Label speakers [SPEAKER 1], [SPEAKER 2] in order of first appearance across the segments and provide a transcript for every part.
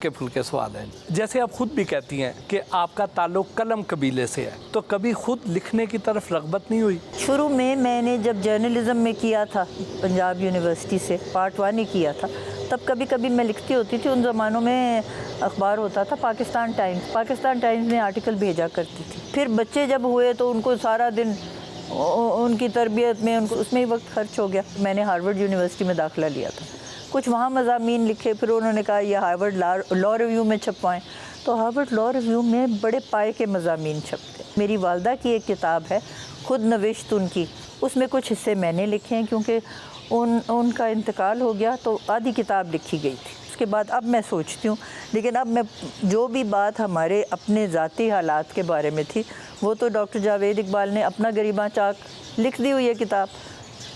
[SPEAKER 1] کے پھلکے سوال ہیں. جیسے آپ خود بھی کہتی ہیں کہ آپ کا تعلق قلم قبیلے سے ہے، تو کبھی خود لکھنے کی طرف رغبت نہیں ہوئی؟
[SPEAKER 2] شروع میں نے جب جرنلزم میں کیا تھا پنجاب یونیورسٹی سے پارٹ 1 ہی کیا تھا، تب کبھی کبھی میں لکھتی ہوتی تھی. ان زمانوں میں اخبار ہوتا تھا پاکستان ٹائمز میں آرٹیکل بھیجا کرتی تھی. پھر بچے جب ہوئے تو ان کو سارا دن ان کی تربیت میں اس میں ہی وقت خرچ ہو گیا. میں نے ہارورڈ یونیورسٹی میں داخلہ لیا تھا، کچھ وہاں مضامین لکھے، پھر انہوں نے کہا یہ ہارورڈ لا ریویو میں چھپوائیں، تو ہارورڈ لا ریویو میں بڑے پائے کے مضامین چھپتے. میری والدہ کی ایک کتاب ہے خود نوشت ان کی، اس میں کچھ حصے میں نے لکھے ہیں کیونکہ ان کا انتقال ہو گیا تو آدھی کتاب لکھی گئی تھی. اس کے بعد اب میں سوچتی ہوں، لیکن اب میں جو بھی بات ہمارے اپنے ذاتی حالات کے بارے میں تھی وہ تو ڈاکٹر جاوید اقبال نے اپنا گریباں چاک لکھ دی ہوئی ہے کتاب،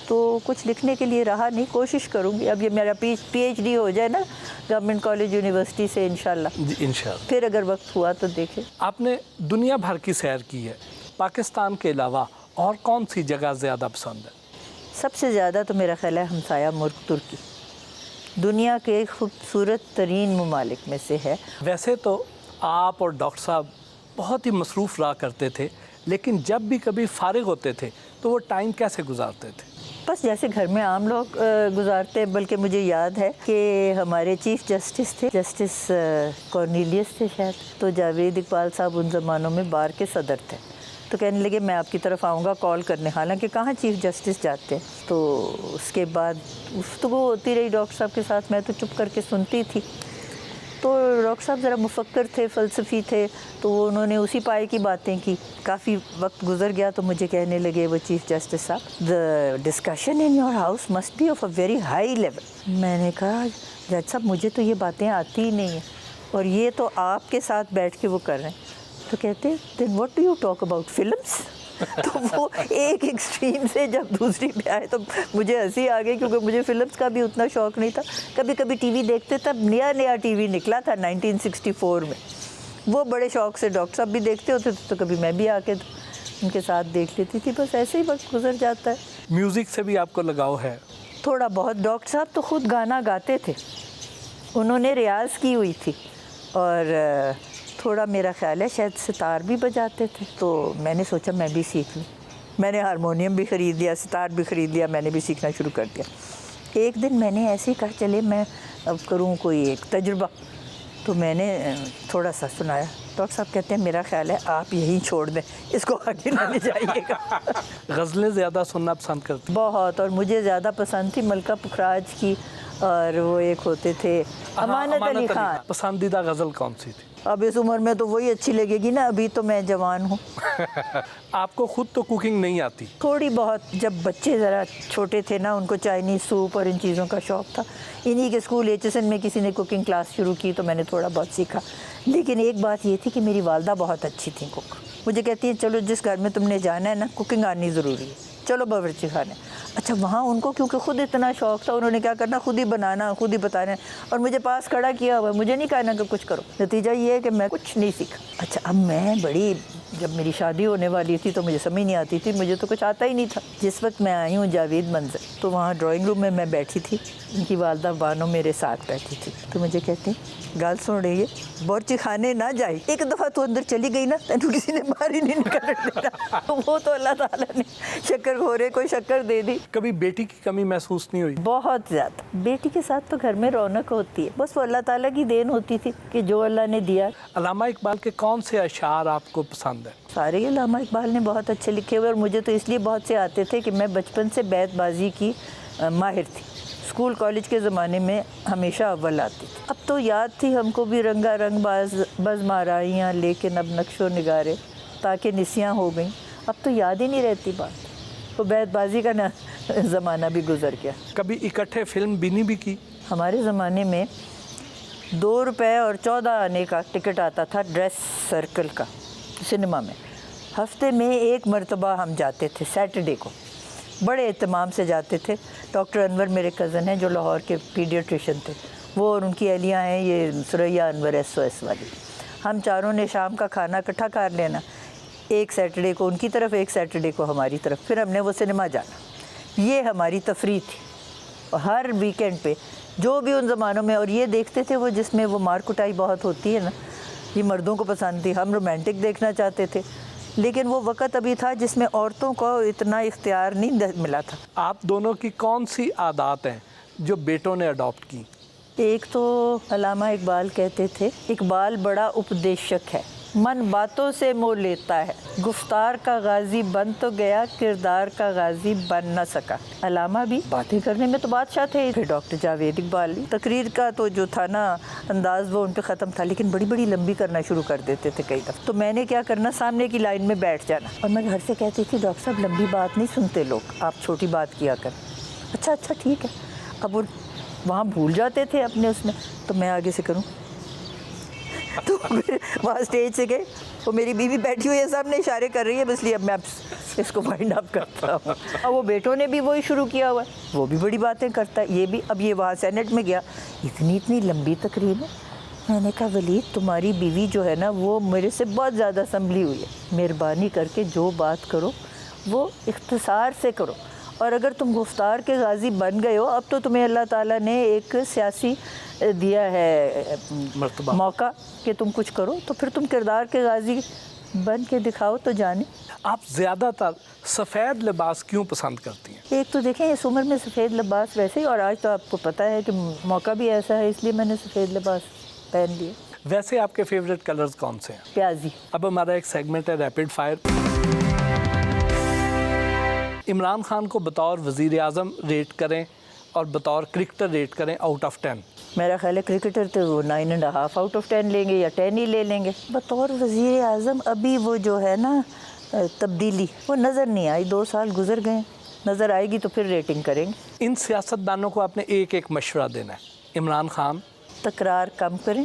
[SPEAKER 2] تو کچھ لکھنے کے لیے رہا نہیں. کوشش کروں گی اب یہ میرا پی ایچ ڈی ہو جائے نا گورنمنٹ کالج یونیورسٹی سے انشاءاللہ.
[SPEAKER 1] جی انشاءاللہ.
[SPEAKER 2] پھر اگر وقت ہوا تو دیکھیں.
[SPEAKER 1] آپ نے دنیا بھر کی سیر کی ہے، پاکستان کے علاوہ اور کون سی جگہ زیادہ پسند ہے؟
[SPEAKER 2] سب سے زیادہ تو میرا خیال ہے ہمسایہ ملک ترکی دنیا کے خوبصورت ترین ممالک میں سے ہے.
[SPEAKER 1] ویسے تو آپ اور ڈاکٹر صاحب بہت ہی مصروف رہا کرتے تھے، لیکن جب بھی کبھی فارغ ہوتے تھے تو وہ ٹائم کیسے گزارتے تھے؟
[SPEAKER 2] بس جیسے گھر میں عام لوگ گزارتے ہیں. بلکہ مجھے یاد ہے کہ ہمارے چیف جسٹس تھے، جسٹس کارنیلیس تھے شاید، تو جاوید اقبال صاحب ان زمانوں میں بار کے صدر تھے، تو کہنے لگے میں آپ کی طرف آؤں گا کال کرنے. حالانکہ کہاں چیف جسٹس جاتے ہیں. تو اس کے بعد گفتگو ہوتی رہی ڈاکٹر صاحب کے ساتھ، میں تو چپ کر کے سنتی تھی. تو ڈاکٹر صاحب ذرا مفکر تھے، فلسفی تھے، تو انہوں نے اسی پائے کی باتیں کی. کافی وقت گزر گیا تو مجھے کہنے لگے وہ چیف جسٹس صاحب، the discussion in your house must be of a very high level. میں نے کہا جج صاحب مجھے تو یہ باتیں آتی ہی نہیں ہیں، اور یہ تو آپ کے ساتھ بیٹھ کے وہ کر رہے ہیں. تو کہتے then what do you talk about films. تو وہ ایک ایکسٹریم سے جب دوسری پہ آئے تو مجھے ہنسی آ گئی، کیونکہ مجھے فلمس کا بھی اتنا شوق نہیں تھا. کبھی کبھی ٹی وی دیکھتے، تب نیا ٹی وی نکلا تھا 1964 میں، وہ بڑے شوق سے ڈاکٹر صاحب بھی دیکھتے ہوتے تھے، تو کبھی میں بھی آ کے ان کے ساتھ دیکھ لیتی تھی. بس ایسے ہی وقت گزر جاتا ہے.
[SPEAKER 1] میوزک سے بھی آپ کو لگاؤ ہے؟
[SPEAKER 2] تھوڑا بہت. ڈاکٹر صاحب تو خود گانا گاتے تھے، انہوں نے ریاض کی ہوئی تھی، اور تھوڑا میرا خیال ہے شاید ستار بھی بجاتے تھے. تو میں نے سوچا میں بھی سیکھ لوں. میں نے ہارمونیم بھی خرید لیا، ستار بھی خرید لیا، میں نے بھی سیکھنا شروع کر دیا. ایک دن میں نے ایسے ہی کہا چلے میں اب کروں کوئی ایک تجربہ، تو میں نے تھوڑا سا سنایا. ڈاکٹر صاحب کہتے ہیں میرا خیال ہے آپ یہیں چھوڑ دیں، اس کو آگے نہ لے جائیے گا.
[SPEAKER 1] غزلیں زیادہ سننا پسند کرتے؟
[SPEAKER 2] بہت. اور مجھے زیادہ پسند تھی ملکہ پکھراج کی، اور وہ ایک ہوتے تھے امانت علی خان.
[SPEAKER 1] پسندیدہ غزل کون سی تھی؟
[SPEAKER 2] اب اس عمر میں تو وہی اچھی لگے گی نا، ابھی تو میں جوان ہوں.
[SPEAKER 1] آپ کو خود تو کوکنگ نہیں آتی؟
[SPEAKER 2] تھوڑی بہت. جب بچے ذرا چھوٹے تھے نا، ان کو چائنیز سوپ اور ان چیزوں کا شوق تھا. انہی کے اسکول HSN میں کسی نے کوکنگ کلاس شروع کی تو میں نے تھوڑا بہت سیکھا. لیکن ایک بات یہ تھی کہ میری والدہ بہت اچھی تھیں کوک. مجھے کہتی ہیں چلو جس گھر میں تم نے جانا ہے نا، کوکنگ آنی ضروری ہے، چلو باورچی خانے. اچھا وہاں ان کو کیونکہ خود اتنا شوق تھا، انہوں نے کیا کرنا، خود ہی بنانا، خود ہی بتانا، اور مجھے پاس کھڑا کیا ہوا، مجھے نہیں کہنا کہ کچھ کرو. نتیجہ یہ ہے کہ میں کچھ نہیں سیکھا. اچھا اب میں بڑی، جب میری شادی ہونے والی تھی تو مجھے سمجھ نہیں آتی تھی، مجھے تو کچھ آتا ہی نہیں تھا. جس وقت میں آئی ہوں جاوید منظر، تو وہاں ڈرائنگ روم میں بیٹھی تھی، ان کی والدہ بانو میرے ساتھ بیٹھی تھی. تو مجھے کہتے ہیں گال سن رہی ہے، باورچی خانے نہ جائی، ایک دفعہ تو اندر چلی گئی نا تو کسی نے باہر ہی نہیں نکلنے دینا. وہ تو اللہ تعالیٰ نے شکر گھورے کو شکر دے دی.
[SPEAKER 1] کبھی بیٹی کی کمی محسوس نہیں ہوئی؟
[SPEAKER 2] بہت زیادہ. بیٹی کے ساتھ تو گھر میں رونق ہوتی ہے، بس وہ اللہ تعالیٰ کی دین ہوتی تھی کہ جو اللہ نے دیا.
[SPEAKER 1] علامہ اقبال کے کون سے اشعار آپ کو پسند ہیں؟
[SPEAKER 2] سارے علامہ اقبال نے بہت اچھے لکھے ہوئے، اور مجھے تو اس لیے بہت سے آتے تھے کہ میں بچپن سے بیت بازی کی ماہر تھی. اسکول کالج کے زمانے میں ہمیشہ اول آتی تھی. اب تو یاد تھی ہم کو بھی رنگا رنگ بز مارائیاں، لیکن اب نقش و نگارے تاکہ نسیاں ہو گئیں. اب تو یاد ہی نہیں رہتی بات. تو بیت بازی کا زمانہ بھی گزر گیا.
[SPEAKER 1] کبھی اکٹھے فلم بینی بھی کی؟
[SPEAKER 2] ہمارے زمانے میں 2 روپے اور 14 آنے کا ٹکٹ آتا تھا ڈریس سرکل کا سنیما میں. ہفتے میں ایک مرتبہ ہم جاتے تھے، سیٹرڈے کو، بڑے اہتمام سے جاتے تھے. ڈاکٹر انور میرے کزن ہیں جو لاہور کے پیڈیاٹریشین تھے، وہ اور ان کی اہلیہ ہیں یہ سریا انور SOS والی. ہم چاروں نے شام کا کھانا اکٹھا کر لینا، ایک سیٹرڈے کو ان کی طرف، ایک سیٹرڈے کو ہماری طرف، پھر ہم نے وہ سنیما جانا. یہ ہماری تفریح تھی. ہر ویکینڈ پہ جو بھی ان زمانوں میں. اور یہ دیکھتے تھے وہ جس میں وہ مار کٹائی بہت ہوتی ہے نا, یہ مردوں کو پسند تھی. ہم رومانٹک دیکھنا چاہتے تھے, لیکن وہ وقت ابھی تھا جس میں عورتوں کو اتنا اختیار نہیں ملا تھا.
[SPEAKER 1] آپ دونوں کی کون سی عادات ہیں جو بیٹوں نے اڈاپٹ کی؟
[SPEAKER 2] ایک تو علامہ اقبال کہتے تھے, اقبال بڑا اپدیشک ہے, من باتوں سے موہ لیتا ہے, گفتار کا غازی بن تو گیا, کردار کا غازی بن نہ سکا. علامہ بھی باتیں کرنے میں تو بادشاہ تھے. پھر ڈاکٹر جاوید اقبال بھی تقریر کا تو جو تھا نا انداز وہ ان پہ ختم تھا, لیکن بڑی بڑی لمبی کرنا شروع کر دیتے تھے کئی دفعہ. تو میں نے کیا کرنا, سامنے کی لائن میں بیٹھ جانا, اور میں گھر سے کہتی تھی ڈاکٹر صاحب لمبی بات نہیں سنتے لوگ, آپ چھوٹی بات کیا کر. اچھا ٹھیک ہے. اب وہ وہاں بھول جاتے تھے اپنے اس میں, تو میں آگے سے کروں. تو پھر وہاں اسٹیج سے گئے, وہ میری بیوی بیٹھی ہوئی ہے سامنے اشارے کر رہی ہے, بس لیے اب میں اس کو وائنڈ اپ کرتا ہوں. اور وہ بیٹوں نے بھی وہی شروع کیا ہوا ہے, وہ بھی بڑی باتیں کرتا ہے. یہ بھی اب یہ وہاں سینٹ میں گیا, اتنی لمبی تقریر ہے. میں نے کہا ولید تمہاری بیوی جو ہے نا وہ میرے سے بہت زیادہ سنبھلی ہوئی ہے, مہربانی کر کے جو بات کرو وہ اختصار سے کرو. اور اگر تم گفتار کے غازی بن گئے ہو, اب تو تمہیں اللہ تعالیٰ نے ایک سیاسی دیا ہے
[SPEAKER 1] مرتبہ,
[SPEAKER 2] موقع کہ تم کچھ کرو, تو پھر تم کردار کے غازی بن کے دکھاؤ تو جانے.
[SPEAKER 1] آپ زیادہ تر سفید لباس کیوں پسند کرتی ہیں؟
[SPEAKER 2] ایک تو دیکھیں اس عمر میں سفید لباس ویسے ہی, اور آج تو آپ کو پتہ ہے کہ موقع بھی ایسا ہے, اس لیے میں نے سفید لباس پہن لیے.
[SPEAKER 1] ویسے آپ کے فیوریٹ کلرز کون سے ہیں؟
[SPEAKER 2] پیازی.
[SPEAKER 1] اب ہمارا ایک سیگمنٹ ہے ریپڈ فائر. عمران خان کو بطور وزیر اعظم ریٹ کریں اور بطور کرکٹر ریٹ کریں آؤٹ آف 10.
[SPEAKER 2] میرا خیال ہے کرکٹر تو وہ 9.5 آؤٹ آف 10 لیں گے یا 10 ہی لے لیں گے. بطور وزیر اعظم ابھی وہ جو ہے نا تبدیلی وہ نظر نہیں آئی, 2 سال گزر گئے, نظر آئے گی تو پھر ریٹنگ کریں گے.
[SPEAKER 1] ان سیاستدانوں کو آپ نے ایک مشورہ دینا ہے. عمران خان
[SPEAKER 2] تکرار کم کریں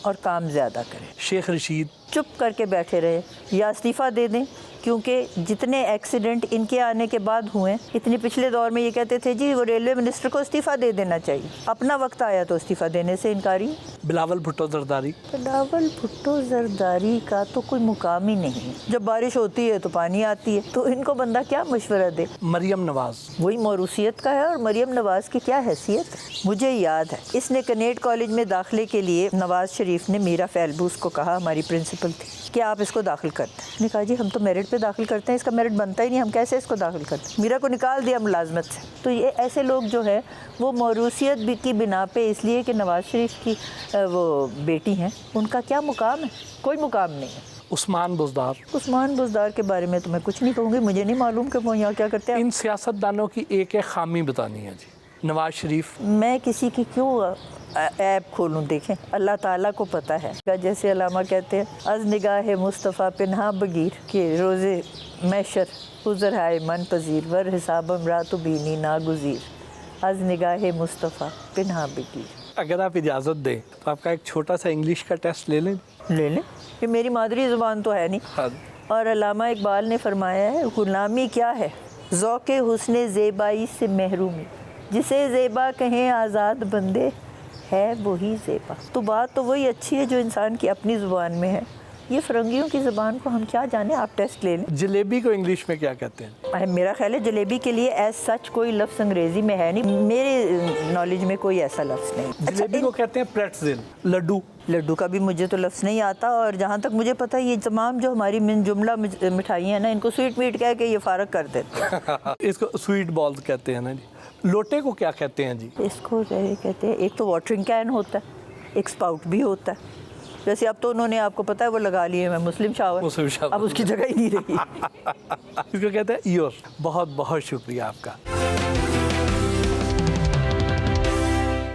[SPEAKER 2] اور کام زیادہ کریں.
[SPEAKER 1] شیخ رشید
[SPEAKER 2] چپ کر کے بیٹھے رہے یا استعفیٰ دے دیں, کیونکہ جتنے ایکسیڈنٹ ان کے آنے کے بعد ہوئے, اتنے پچھلے دور میں یہ کہتے تھے جی وہ ریلوے منسٹر کو استعفیٰ دے دینا چاہیے, اپنا وقت آیا تو استعفیٰ دینے سے انکاری.
[SPEAKER 1] بلاول بھٹو زرداری.
[SPEAKER 2] بلاول بھٹو زرداری کا تو کوئی مقام ہی نہیں. جب بارش ہوتی ہے تو پانی آتی ہے, تو ان کو بندہ کیا مشورہ دے.
[SPEAKER 1] مریم نواز
[SPEAKER 2] وہی موروثیت کا ہے, اور مریم نواز کی کیا حیثیت. مجھے یاد ہے اس نے کنیڈ کالج میں داخلے کے لیے نواز شریف نے میرا فیلبوس کو کہا, ہماری پرنسپل تھی, کہ آپ اس کو داخل کرتے ہیں. نے کہا جی ہم تو میرٹ پہ داخل کرتے ہیں, اس کا میرٹ بنتا ہی نہیں, ہم کیسے اس کو داخل کرتے ہیں. میرا کو نکال دیا ملازمت سے. تو یہ ایسے لوگ جو ہے وہ موروثیت کی بنا پہ, اس لیے کہ نواز شریف کی وہ بیٹی ہیں, ان کا کیا مقام ہے, کوئی مقام نہیں ہے.
[SPEAKER 1] عثمان
[SPEAKER 2] بزدار کے بارے میں تو میں کچھ نہیں کہوں گی, مجھے نہیں معلوم کہ وہ یہاں کیا کرتے ہیں.
[SPEAKER 1] ان سیاستدانوں کی ایک خامی بتانی ہے جی. نواز شریف.
[SPEAKER 2] میں کسی کی کیوں ایپ کھولوں, دیکھیں اللہ تعالیٰ کو پتہ ہے. جیسے علامہ کہتے ہیں از نگاہ مصطفیٰ پنہا بگیر کہ روزے محشر حضر ہائے من پذیر ور حسابم رات بینی ناگزیر, از نگاہ مصطفیٰ پنہا بگیر.
[SPEAKER 1] اگر آپ اجازت دیں تو آپ کا ایک چھوٹا سا انگلش کا ٹیسٹ لے لیں.
[SPEAKER 2] یہ میری مادری زبان تو ہے نہیں. اور علامہ اقبال نے فرمایا ہے غلامی کیا ہے, ذوق حسن زیبائی سے محرومی, جسے زیبا کہیں آزاد بندے ہے وہی زیبا. تو بات تو وہی اچھی ہے جو انسان کی اپنی زبان میں ہے. یہ فرنگیوں کی زبان کو ہم کیا جانیں, آپ ٹیسٹ لے لیں.
[SPEAKER 1] جلیبی کو انگلش میں کیا کہتے ہیں؟
[SPEAKER 2] میرا خیال ہے جلیبی کے لیے ایز سچ کوئی لفظ انگریزی میں ہے نہیں, میرے نالج میں کوئی ایسا لفظ نہیں.
[SPEAKER 1] جلیبی کو کہتے ہیں پریٹزل.
[SPEAKER 2] لڈو کا بھی مجھے تو لفظ نہیں آتا, اور جہاں تک مجھے پتہ یہ تمام جو ہماری من جملہ مٹھائیاں ہیں نا, ان کو سویٹ میٹ کہہ کے یہ فارغ کر دیتے ہیں.
[SPEAKER 1] اس کو سویٹ بالز کہتے ہیں نا جی. لوٹے کو کیا کہتے ہیں جی؟
[SPEAKER 2] اس کو کہتے ہیں, ایک تو واٹرنگ کین ہوتا ہے, ایک اسپاؤٹ بھی ہوتا ہے. جیسے اب تو انہوں نے آپ کو پتہ ہے وہ لگا لیے میں مسلم شاور, اب اس کی جگہ ہی نہیں رہی.
[SPEAKER 1] اس کو کہتے ہیں ایور. بہت بہت شکریہ آپ کا.